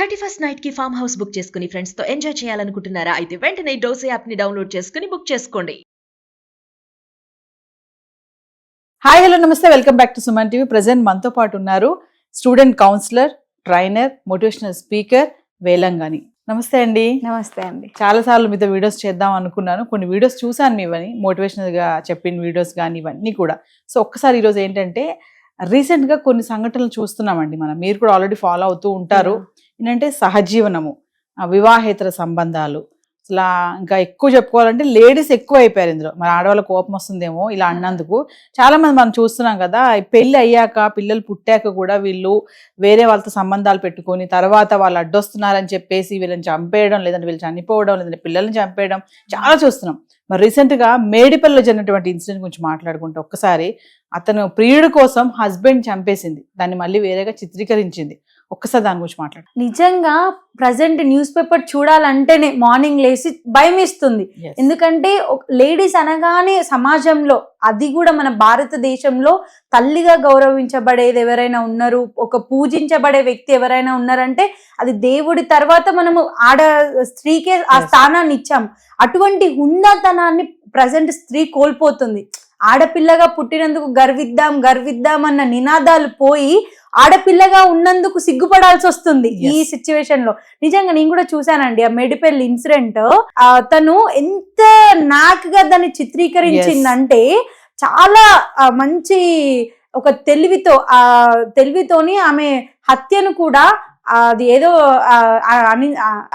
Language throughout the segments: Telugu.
31st నైట్ కి ఫామ్ హౌస్ బుక్ చేసుకుని ఫ్రెండ్స్ తో ఎంజాయ్ చేయాలనుకుంటున్నారా? అయితే వెంటనే డోసే యాప్ ని డౌన్లోడ్ చేసుకుని బుక్ చేసుకోండి. హాయ్ హలో నమస్తే, welcome back to Suman TV. Present మనతో పాటు ఉన్నారు student counsellor, trainer, motivational speaker Velangani. నమస్తే అండి. నమస్తే అండి. చాలా సార్లు మీతో వీడియోస్ చేద్దాం అనుకున్నాను, కొన్ని వీడియోస్ చూసాను మీవని, మోటివేషనల్ గా చెప్పిన వీడియోస్ కానీ ఇవన్నీ కూడా. సో ఒక్కసారి ఈరోజు ఏంటంటే రీసెంట్ గా కొన్ని సంఘటనలు చూస్తున్నామండి మనం, మీరు కూడా ఆల్రెడీ ఫాలో అవుతూ ఉంటారు. ఏంటంటే సహజీవనము, వివాహేతర సంబంధాలు, అసలు ఇంకా ఎక్కువ చెప్పుకోవాలంటే లేడీస్ ఎక్కువ అయిపోయారు ఇందులో. మరి ఆడవాళ్ళ కోపం వస్తుందేమో ఇలా అన్నందుకు. చాలా మంది మనం చూస్తున్నాం కదా, పెళ్లి అయ్యాక పిల్లలు పుట్టాక కూడా వీళ్ళు వేరే వాళ్ళతో సంబంధాలు పెట్టుకొని తర్వాత వాళ్ళు అడ్డొస్తున్నారని చెప్పేసి వీళ్ళని చంపేయడం, లేదంటే వీళ్ళు చనిపోవడం, లేదంటే పిల్లల్ని చంపేయడం చాలా చూస్తున్నాం. మరి రీసెంట్ గా మేడిపల్లిలో జరిగినటువంటి ఇన్సిడెంట్ గురించి మాట్లాడుకుంటే, ఒక్కసారి అతను ప్రియుడి కోసం హస్బెండ్ చంపేసింది, దాన్ని మళ్ళీ వేరేగా చిత్రీకరించింది. ఒక్కసారి దాని గురించి మాట్లాడు. నిజంగా ప్రజెంట్ న్యూస్ పేపర్ చూడాలంటేనే మార్నింగ్ లేసి భయం ఇస్తుంది. ఎందుకంటే లేడీస్ అనగానే సమాజంలో, అది కూడా మన భారతదేశంలో తల్లిగా గౌరవించబడేది ఎవరైనా ఉన్నారు, ఒక పూజించబడే వ్యక్తి ఎవరైనా ఉన్నారంటే అది దేవుడి తర్వాత మనము స్త్రీకే ఆ స్థానాన్ని ఇచ్చాము. అటువంటి హుందాతనాన్ని ప్రజెంట్ స్త్రీ కోల్పోతుంది. ఆడపిల్లగా పుట్టినందుకు గర్విద్దాం అన్న నినాదాలు పోయి ఆడపిల్లగా ఉన్నందుకు సిగ్గుపడాల్సి వస్తుంది ఈ సిచ్యువేషన్ లో. నిజంగా నేను కూడా చూసానండి ఆ మేడిపల్లి ఇన్సిడెంట్. తను ఎంత నాకుగా దాన్ని చిత్రీకరించిందంటే చాలా మంచి ఒక తెలివితోని ఆమె హత్యను కూడా అది ఏదో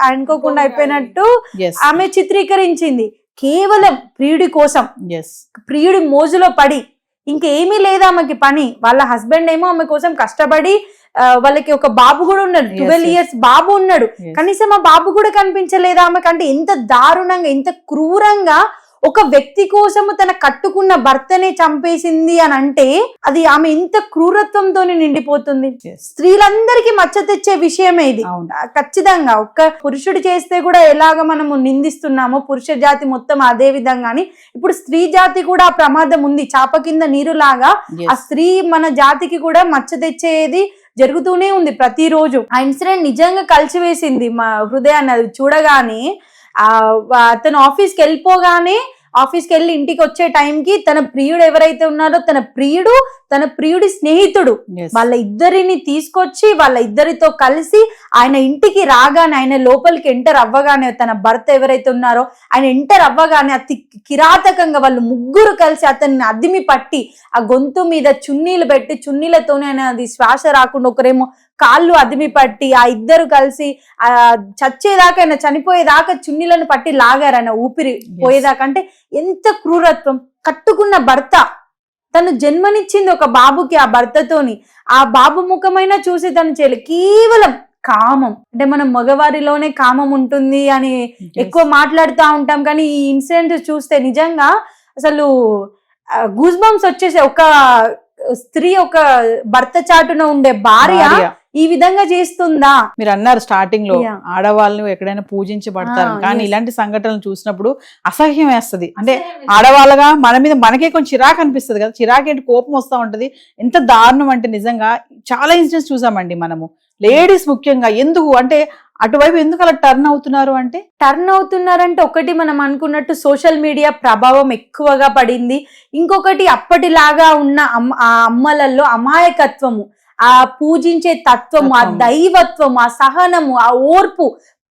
అనుకోకుండా అయిపోయినట్టు ఆమె చిత్రీకరించింది. కేవలం ప్రియుడి కోసం, ప్రియుడి మోజులో పడి, ఇంకేమీ లేదా ఆమెకి పని. వాళ్ళ హస్బెండ్ ఏమో ఆమె కోసం కష్టపడి, వాళ్ళకి ఒక బాబు కూడా ఉన్నాడు, 12 years బాబు ఉన్నాడు. కనీసం ఆ బాబు కూడా కనిపించలేదా ఆమెకు? అంటే ఎంత దారుణంగా, ఎంత క్రూరంగా ఒక వ్యక్తి కోసము తన కట్టుకున్న భర్తనే చంపేసింది అని అంటే అది ఆమె ఎంత క్రూరత్వంతో నిండిపోతుంది. స్త్రీలందరికీ మచ్చ తెచ్చే విషయమే ఇది. ఖచ్చితంగా ఒక్క పురుషుడు చేస్తే కూడా ఎలాగ మనము నిందిస్తున్నామో పురుష జాతి మొత్తం అదే విధంగాని ఇప్పుడు స్త్రీ జాతి కూడా ఆ ప్రమాదం ఉంది. చాప కింద నీరు లాగా ఆ స్త్రీ మన జాతికి కూడా మచ్చ తెచ్చేది జరుగుతూనే ఉంది ప్రతిరోజు. ఆ ఇన్సిడెంట్ నిజంగా కలిసివేసింది మా హృదయాన్ని. అది చూడగానే అతను ఆఫీస్కి వెళ్ళి ఇంటికి వచ్చే టైంకి తన ప్రియుడు ఎవరైతే ఉన్నారో తన ప్రియుడి స్నేహితుడు వాళ్ళ ఇద్దరిని తీసుకొచ్చి వాళ్ళ ఇద్దరితో కలిసి ఆయన ఇంటికి రాగానే, ఆయన లోపలికి ఎంటర్ అవ్వగానే, తన భర్త ఎవరైతే ఉన్నారో ఆయన ఎంటర్ అవ్వగానే అతి కిరాతకంగా వాళ్ళు ముగ్గురు కలిసి అతన్ని అదిమి పట్టి ఆ గొంతు మీద చున్నీలు పెట్టి, చున్నీలతోనే ఆయన అది శ్వాస రాకుండా ఒకరేమో కాళ్ళు అదిమి పట్టి, ఆ ఇద్దరు కలిసి చచ్చేదాకా, ఆయన చనిపోయేదాకా చున్నీలను పట్టి లాగారు, ఆయన ఊపిరి పోయేదాకా. అంటే ఎంత క్రూరత్వం! కట్టుకున్న భర్త, తను జన్మనిచ్చింది ఒక బాబుకి, ఆ భర్తతోని ఆ బాబు ముఖమైనా చూసి తను చేయలే. కేవలం కామం. అంటే మనం మగవారిలోనే కామం ఉంటుంది అని ఎక్కువ మాట్లాడుతూ ఉంటాం, కానీ ఈ ఇన్సిడెంట్ చూస్తే నిజంగా అసలు గూస్ బంప్స్ వచ్చేసే. ఒక స్త్రీ, ఒక భర్త చాటున ఉండే భార్య ఈ విధంగా చేస్తుందా? మీరు అన్నారు స్టార్టింగ్ లో ఆడవాళ్ళు ఎక్కడైనా పూజించబడతారు, కానీ ఇలాంటి సంఘటనలు చూసినప్పుడు అసహ్యం వేస్తుంది. అంటే ఆడవాళ్ళగా మన మీద మనకే కొంచెం చిరాకు అనిపిస్తుంది కదా. చిరాకు ఏంటి, కోపం వస్తూ ఉంటది. ఎంత దారుణం అంటే నిజంగా చాలా ఇన్సిడెంట్స్ చూసామండి మనము. లేడీస్ ముఖ్యంగా ఎందుకు అంటే అటువైపు ఎందుకు అలా టర్న్ అవుతున్నారంటే ఒకటి మనం అనుకున్నట్టు సోషల్ మీడియా ప్రభావం ఎక్కువగా పడింది. ఇంకొకటి అప్పటిలాగా ఉన్న ఆ అమ్మలలో అమాయకత్వము, ఆ పూజించే తత్వము, ఆ దైవత్వము, ఆ సహనము, ఆ ఓర్పు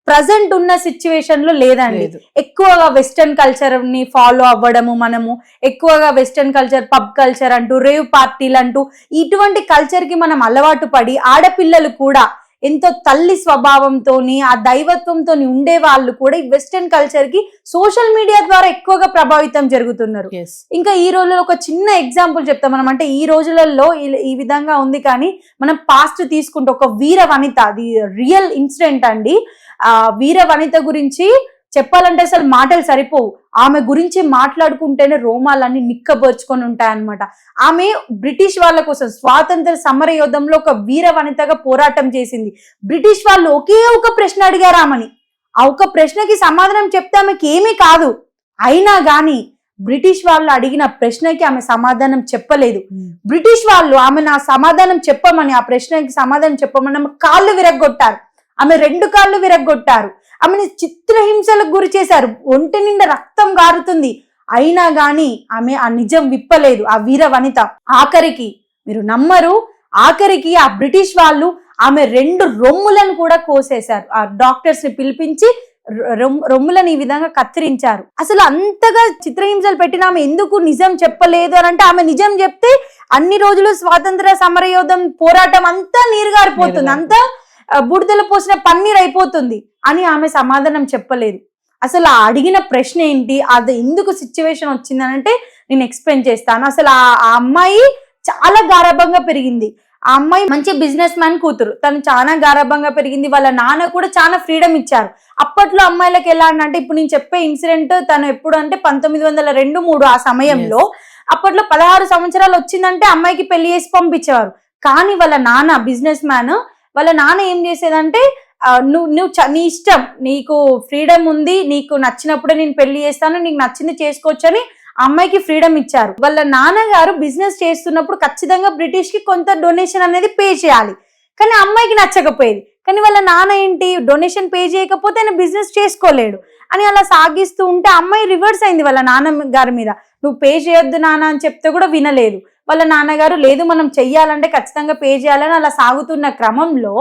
ప్రజెంట్ ఉన్న సిచ్యువేషన్ లో లేదండి. ఎక్కువగా వెస్టర్న్ కల్చర్ ని ఫాలో అవ్వడము, మనము ఎక్కువగా వెస్టర్న్ కల్చర్, పబ్ కల్చర్ అంటూ, రేవ్ పార్టీలు అంటూ ఇటువంటి కల్చర్ కి మనం అలవాటు పడి ఆడపిల్లలు కూడా ఎంతో తల్లి స్వభావంతోని, ఆ దైవత్వంతో ఉండే వాళ్ళు కూడా ఈ వెస్టర్న్ కల్చర్ కి సోషల్ మీడియా ద్వారా ఎక్కువగా ప్రభావితం జరుగుతున్నారు. ఇంకా ఈ రోజుల్లో ఒక చిన్న ఎగ్జాంపుల్ చెప్తాం మనం. అంటే ఈ రోజులలో ఈ విధంగా ఉంది, కానీ మనం పాస్ట్ తీసుకుంటే ఒక వీర వనిత, అది రియల్ ఇన్సిడెంట్ అండి. ఆ వీర వనిత గురించి చెప్పాలంటే అసలు మాటలు సరిపోవు. ఆమె గురించి మాట్లాడుకుంటేనే రోమాలన్నీ నిక్కబోర్చుకొని ఉంటాయన్నమాట. ఆమె బ్రిటిష్ వాళ్ళ కోసం స్వాతంత్ర సమర యుద్ధంలో ఒక వీర వనితగా పోరాటం చేసింది. బ్రిటిష్ వాళ్ళు ఒకే ఒక ప్రశ్న అడిగారు ఆమెని. ఆ ఒక ప్రశ్నకి సమాధానం చెప్తే ఆమెకి ఏమీ కాదు. అయినా గాని బ్రిటిష్ వాళ్ళు అడిగిన ప్రశ్నకి ఆమె సమాధానం చెప్పలేదు. బ్రిటిష్ వాళ్ళు ఆమె నా సమాధానం చెప్పమని, ఆ ప్రశ్నకి సమాధానం చెప్పమని ఆమె కాళ్ళు విరగొట్టారు. ఆమె 2 కాళ్ళు విరగ్గొట్టారు, ఆమెను చిత్రహింసలకు గురి చేశారు, ఒంటి నిండా రక్తం గారుతుంది, అయినా గాని ఆమె ఆ నిజం విప్పలేదు. ఆ వీర వనిత ఆఖరికి, మీరు నమ్మరు, ఆఖరికి ఆ బ్రిటిష్ వాళ్ళు ఆమె 2 రొమ్ములను కూడా కోసేశారు. ఆ డాక్టర్స్ ని పిలిపించి రొమ్ములను ఈ విధంగా కత్తిరించారు. అసలు అంతగా చిత్రహింసలు పెట్టిన ఆమె ఎందుకు నిజం చెప్పలేదు అని అంటే, ఆమె నిజం చెప్తే అన్ని రోజులు స్వాతంత్ర సమరయోధం పోరాటం అంతా నీరుగారిపోతుంది, అంతా బుడిదల పోసిన పన్నీర్ అయిపోతుంది అని ఆమె సమాధానం చెప్పలేదు. అసలు ఆ అడిగిన ప్రశ్న ఏంటి, అది ఎందుకు సిచ్యువేషన్ వచ్చిందని అంటే నేను ఎక్స్ప్లెయిన్ చేస్తాను. అసలు ఆ అమ్మాయి చాలా గారాబంగా పెరిగింది. ఆ అమ్మాయి మంచి బిజినెస్ మ్యాన్ కూతురు, తను చాలా గారాబంగా పెరిగింది. వాళ్ళ నాన్న కూడా చాలా ఫ్రీడమ్ ఇచ్చారు. అప్పట్లో అమ్మాయిలకు ఎలా అంటే, ఇప్పుడు నేను చెప్పే ఇన్సిడెంట్ తను ఎప్పుడు అంటే 1902-3 ఆ సమయంలో, అప్పట్లో 16 సంవత్సరాలు వచ్చిందంటే అమ్మాయికి పెళ్లి చేసి పంపించేవారు. కానీ వాళ్ళ నాన్న బిజినెస్ మ్యాన్, వాళ్ళ నాన్న ఏం చేసేదంటే, నువ్వు నీ ఇష్టం, నీకు ఫ్రీడమ్ ఉంది, నీకు నచ్చినప్పుడే నేను పెళ్లి చేస్తాను, నీకు నచ్చింది చేసుకోవచ్చు అని అమ్మాయికి ఫ్రీడమ్ ఇచ్చారు. వాళ్ళ నాన్నగారు బిజినెస్ చేస్తున్నప్పుడు ఖచ్చితంగా బ్రిటిష్ కి కొంత డొనేషన్ అనేది పే చేయాలి, కానీ అమ్మాయికి నచ్చకపోయేది. కానీ వాళ్ళ నాన్న ఏంటి, డొనేషన్ పే చేయకపోతే ఆయన బిజినెస్ చేసుకోలేడు అని అలా సాగిస్తూ ఉంటే అమ్మాయి రివర్స్ అయింది వాళ్ళ నాన్నగారి మీద. నువ్వు పే చేయొద్దు నాన్న అని చెప్తే కూడా వినలేదు. వాళ్ళ నాన్నగారు లేదు మనం చెయ్యాలంటే ఖచ్చితంగా పే చేయాలని అలా సాగుతున్న క్రమంలో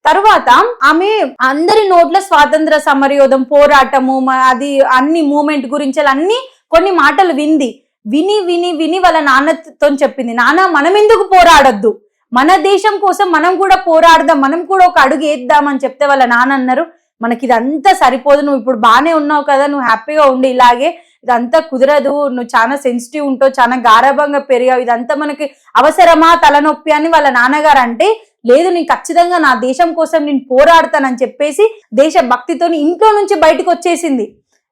తరువాత ఆమె అందరి నోట్ల స్వాతంత్ర సమరయోధం పోరాటము, అది అన్ని మూమెంట్ గురించి అన్ని కొన్ని మాటలు విని వాళ్ళ నాన్నతో చెప్పింది, నాన్న మనం ఎందుకు పోరాడొద్దు, మన దేశం కోసం మనం కూడా పోరాడదాం, మనం కూడా ఒక అడుగు వేద్దామని చెప్తే వాళ్ళ నాన్న అన్నారు, మనకి ఇదంతా సరిపోదు, నువ్వు ఇప్పుడు బానే ఉన్నావు కదా, నువ్వు హ్యాపీగా ఉండి ఇలాగే, ఇదంతా కుదరదు, నువ్వు చాలా సెన్సిటివ్ ఉంటావు, చాలా గారాబంగా పెరిగావు, ఇదంతా మనకి అవసరమా, తలనొప్పి అని వాళ్ళ నాన్నగారు అంటే, లేదు నేను ఖచ్చితంగా నా దేశం కోసం నేను పోరాడతానని చెప్పేసి దేశభక్తితో ఇంట్లో నుంచి బయటకు వచ్చేసింది.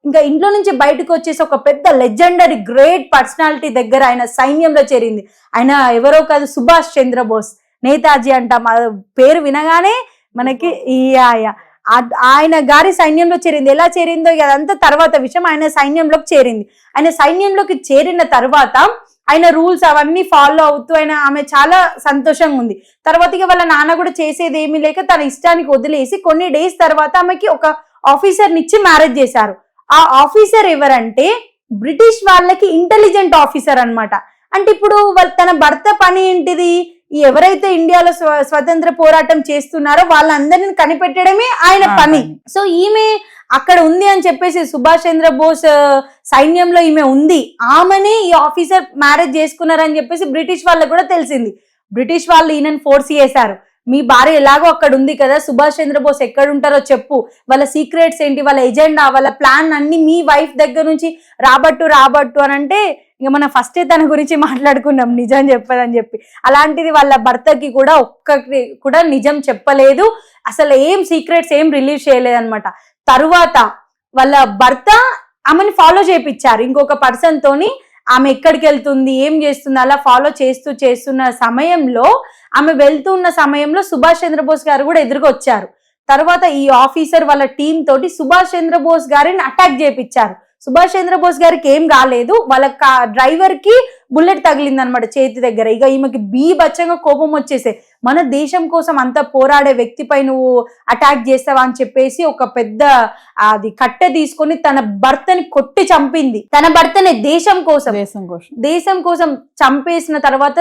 ఇంకా ఇంట్లో నుంచి బయటకు వచ్చేసి ఒక పెద్ద లెజెండరీ గ్రేట్ పర్సనాలిటీ దగ్గర ఆయన సైన్యంలో చేరింది. ఆయన ఎవరో కాదు, సుభాష్ చంద్రబోస్, నేతాజీ అంటాం, పేరు వినగానే మనకి ఆయన గారి సైన్యంలో చేరింది. ఎలా చేరిందో అదంతా తర్వాత విషయం. ఆయన సైన్యంలోకి చేరింది. ఆయన సైన్యంలోకి చేరిన తర్వాత ఆయన రూల్స్ అవన్నీ ఫాలో అవుతూ ఆమె చాలా సంతోషంగా ఉంది. తర్వాత ఇక వాళ్ళ నాన్న కూడా చేసేది ఏమీ లేక తన ఇష్టానికి వదిలేసి కొన్ని డేస్ తర్వాత ఆమెకి ఒక ఆఫీసర్ని ఇచ్చి మ్యారేజ్ చేశారు. ఆ ఆఫీసర్ ఎవరంటే బ్రిటిష్ వాళ్ళకి ఇంటెలిజెంట్ ఆఫీసర్ అన్నమాట. అంటే ఇప్పుడు తన భర్త పని ఏంటిది, ఎవరైతే ఇండియాలో స్వతంత్ర పోరాటం చేస్తున్నారో వాళ్ళందరిని కనిపెట్టడమే ఆయన పని. సో ఈమె అక్కడ ఉంది అని చెప్పేసి, సుభాష్ చంద్రబోస్ సైన్యంలో ఈమె ఉంది, ఆమెని ఈ ఆఫీసర్ మ్యారేజ్ చేసుకున్నారని చెప్పేసి బ్రిటిష్ వాళ్ళకు కూడా తెలిసింది. బ్రిటిష్ వాళ్ళు ఈయనని ఫోర్స్ చేశారు, మీ భార్య ఎలాగో అక్కడ ఉంది కదా, సుభాష్ చంద్రబోస్ ఎక్కడ ఉంటారో చెప్పు, వాళ్ళ సీక్రెట్స్ ఏంటి, వాళ్ళ ఎజెండా, వాళ్ళ ప్లాన్ అన్ని మీ వైఫ్ దగ్గర నుంచి రాబట్టు అని అంటే, ఇక మనం ఫస్టే తన గురించి మాట్లాడుకున్నాం నిజం చెప్పదని చెప్పి. అలాంటిది వాళ్ళ భర్తకి కూడా ఒక్కటి కూడా నిజం చెప్పలేదు, అసలు ఏం సీక్రెట్స్ ఏం రిలీజ్ చేయలేదు అనమాట. తరువాత వాళ్ళ భర్త ఆమెను ఫాలో చేయించారు ఇంకొక పర్సన్ తోని. ఆమె ఎక్కడికి వెళ్తుంది, ఏం చేస్తుంది, అలా ఫాలో చేస్తున్న సమయంలో, ఆమె వెళ్తున్న సమయంలో సుభాష్ చంద్రబోస్ గారు కూడా ఎదురుగా వచ్చారు. తర్వాత ఈ ఆఫీసర్ వాళ్ళ టీం తోటి సుభాష్ చంద్రబోస్ గారిని అటాక్ చేయించారు. సుభాష్ చంద్రబోస్ గారికి ఏం కాలేదు, వాళ్ళ డ్రైవర్ కి బుల్లెట్ తగిలింది అనమాట చేతి దగ్గర. ఇక ఈమెకి బీభత్సంగా కోపం వచ్చేసే, మన దేశం కోసం అంత పోరాడే వ్యక్తిపై నువ్వు అటాక్ చేస్తావా అని చెప్పేసి ఒక పెద్ద అది కట్టె తీసుకొని తన భర్తని కొట్టి చంపింది. తన భర్తని దేశం కోసం చంపేసిన తర్వాత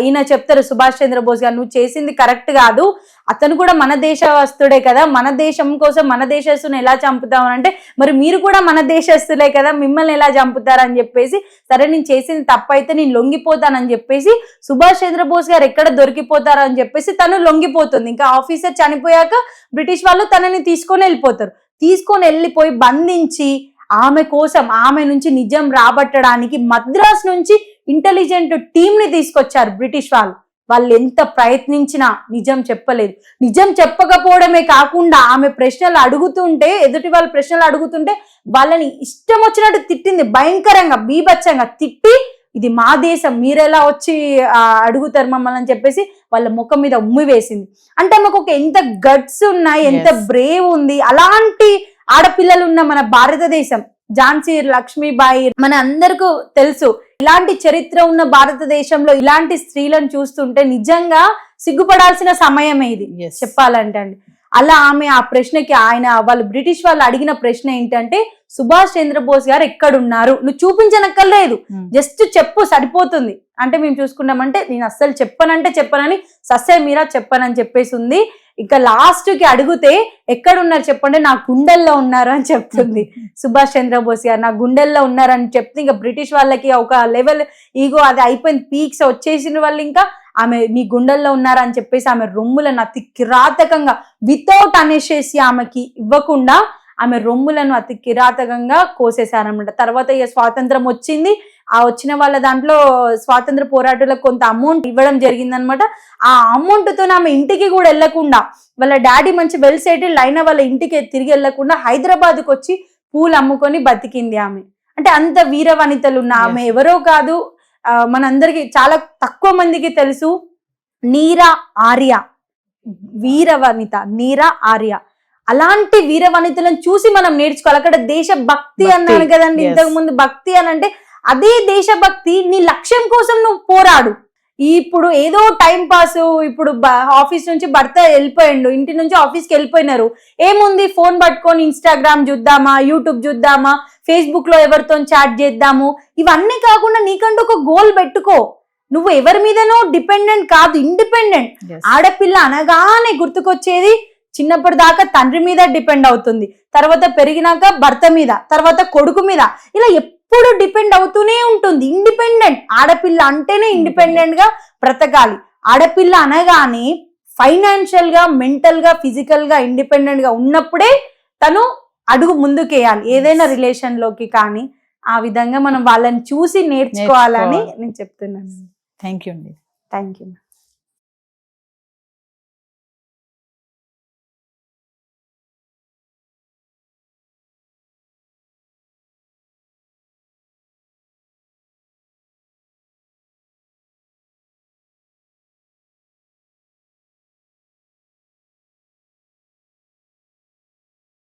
ఈయన చెప్తారు సుభాష్ చంద్రబోస్ గారు, నువ్వు చేసింది కరెక్ట్ కాదు, అతను కూడా మన దేశస్తుడే కదా, మన దేశం కోసం మన దేశస్తుని ఎలా చంపుతామని అంటే, మరి మీరు కూడా మన దేశస్తులే కదా, మిమ్మల్ని ఎలా చంపుతారని చెప్పేసి, సరే నేను చేసింది తప్పైతే నేను లొంగిపోతానని చెప్పేసి, సుభాష్ చంద్రబోస్ గారు ఎక్కడ దొరికిపోతారో అని చెప్పేసి తను లొంగిపోతుంది. ఇంకా ఆఫీసర్ చనిపోయాక బ్రిటిష్ వాళ్ళు తనని తీసుకొని వెళ్ళిపోయి బంధించి ఆమె నుంచి నిజం రాబట్టడానికి మద్రాస్ నుంచి ఇంటెలిజెంట్ టీం ని తీసుకొచ్చారు బ్రిటిష్ వాళ్ళు ఎంత ప్రయత్నించినా నిజం చెప్పలేదు. నిజం చెప్పకపోవడమే కాకుండా ఆమె ప్రశ్నలు అడుగుతుంటే, ఎదుటి వాళ్ళ ప్రశ్నలు అడుగుతుంటే వాళ్ళని ఇష్టం వచ్చినట్టు తిట్టింది, భయంకరంగా బీభత్సంగా తిట్టి, ఇది మా దేశం, మీరెలా వచ్చి అడుగుతారు మమ్మల్ని అని చెప్పేసి వాళ్ళ ముఖం మీద ఉమ్మి వేసింది. అంటే ఆమెకు ఎంత గట్స్ ఉన్నాయి, ఎంత బ్రేవ్ ఉంది. అలాంటి ఆడపిల్లలు ఉన్న మన భారతదేశం, ఝాన్సీ లక్ష్మీబాయి మన అందరికీ తెలుసు. ఇలాంటి చరిత్ర ఉన్న భారతదేశంలో ఇలాంటి స్త్రీలను చూస్తుంటే నిజంగా సిగ్గుపడాల్సిన సమయమే ఇది చెప్పాలంటే అండి. అలా ఆమె ఆ ప్రశ్నకి వాళ్ళు బ్రిటిష్ వాళ్ళు అడిగిన ప్రశ్న ఏంటంటే సుభాష్ చంద్రబోస్ గారు ఎక్కడున్నారు, నువ్వు చూపించనక్కర్లేదు, జస్ట్ చెప్పు సరిపోతుంది. అంటే మేము చూసుకున్నామంటే నేను అస్సలు చెప్పనని సస్య మీరా చెప్పనని చెప్పేసి ఉంది. ఇక లాస్ట్ కి అడిగితే ఎక్కడున్నారు చెప్పండి, నా గుండెల్లో ఉన్నారు అని చెప్తుంది సుభాష్ చంద్రబోస్ గారు. నా గుండెల్లో ఉన్నారని చెప్తే ఇంకా బ్రిటిష్ వాళ్ళకి ఒక లెవెల్ ఈగో అది అయిపోయింది, పీక్స్ వచ్చేసిన వాళ్ళు ఇంకా ఆమె నీ గుండెల్లో ఉన్నారని చెప్పేసి ఆమె రొమ్ములను అతి కిరాతకంగా వితౌట్ అనేసేసి ఆమెకి ఇవ్వకుండా ఆమె రొమ్ములను అతి కిరాతకంగా కోసేశారనమాట. తర్వాత ఇక స్వాతంత్రం వచ్చింది. ఆ వచ్చిన వాళ్ళ దాంట్లో స్వాతంత్ర పోరాటాలకు కొంత అమౌంట్ ఇవ్వడం జరిగిందనమాట. ఆ అమౌంట్ తో ఆమె ఇంటికి కూడా వెళ్లకుండా, వాళ్ళ డాడీ మంచి వెల్ సెటిల్డ్ అయిన వాళ్ళ ఇంటికి తిరిగి వెళ్లకుండా హైదరాబాద్కి వచ్చి పూలు అమ్ముకొని బతికింది ఆమె. అంటే అంత వీర వనితలు ఉన్న ఆమె ఎవరో కాదు, మనందరికి చాలా తక్కువ మందికి తెలుసు, నీరా ఆర్య, వీర వనిత నీరా ఆర్య. అలాంటి వీర వనితలను చూసి మనం నేర్చుకోవాలి. అక్కడ దేశభక్తి అన్నాను కదండి ఇంతకు ముందు, భక్తి అని అంటే అదే దేశభక్తి. నీ లక్ష్యం కోసం నువ్వు పోరాడు. ఇప్పుడు ఏదో టైం పాస్, ఇప్పుడు ఆఫీస్ నుంచి భర్త వెళ్ళిపోయిండు, ఇంటి నుంచి ఆఫీస్కి వెళ్ళిపోయినారు, ఏముంది ఫోన్ పట్టుకొని ఇన్స్టాగ్రామ్ చూద్దామా, యూట్యూబ్ చూద్దామా, ఫేస్బుక్ లో ఎవరితో చాట్ చేద్దాము, ఇవన్నీ కాకుండా నీకంటూ ఒక గోల్ పెట్టుకో. నువ్వు ఎవరి మీదనో డిపెండెంట్ కాదు, ఇండిపెండెంట్. ఆడపిల్ల అనగానే గుర్తుకొచ్చేది చిన్నప్పటి దాకా తండ్రి మీద డిపెండ్ అవుతుంది, తర్వాత పెరిగినాక భర్త మీద, తర్వాత కొడుకు మీద, ఇలా ఎప్పుడు డిపెండ్ అవుతూనే ఉంటుంది. ఇండిపెండెంట్ ఆడపిల్ల అంటేనే ఇండిపెండెంట్ గా బ్రతకాలి. ఆడపిల్ల అనగానే ఫైనాన్షియల్ గా, మెంటల్ గా, ఫిజికల్ గా ఇండిపెండెంట్ గా ఉన్నప్పుడే తను అడుగు ముందుకేయాలి ఏదైనా రిలేషన్ లోకి. కానీ ఆ విధంగా మనం వాళ్ళని చూసి నేర్చుకోవాలని నేను చెప్తున్నాను. థ్యాంక్ యూ అండి. Thank you.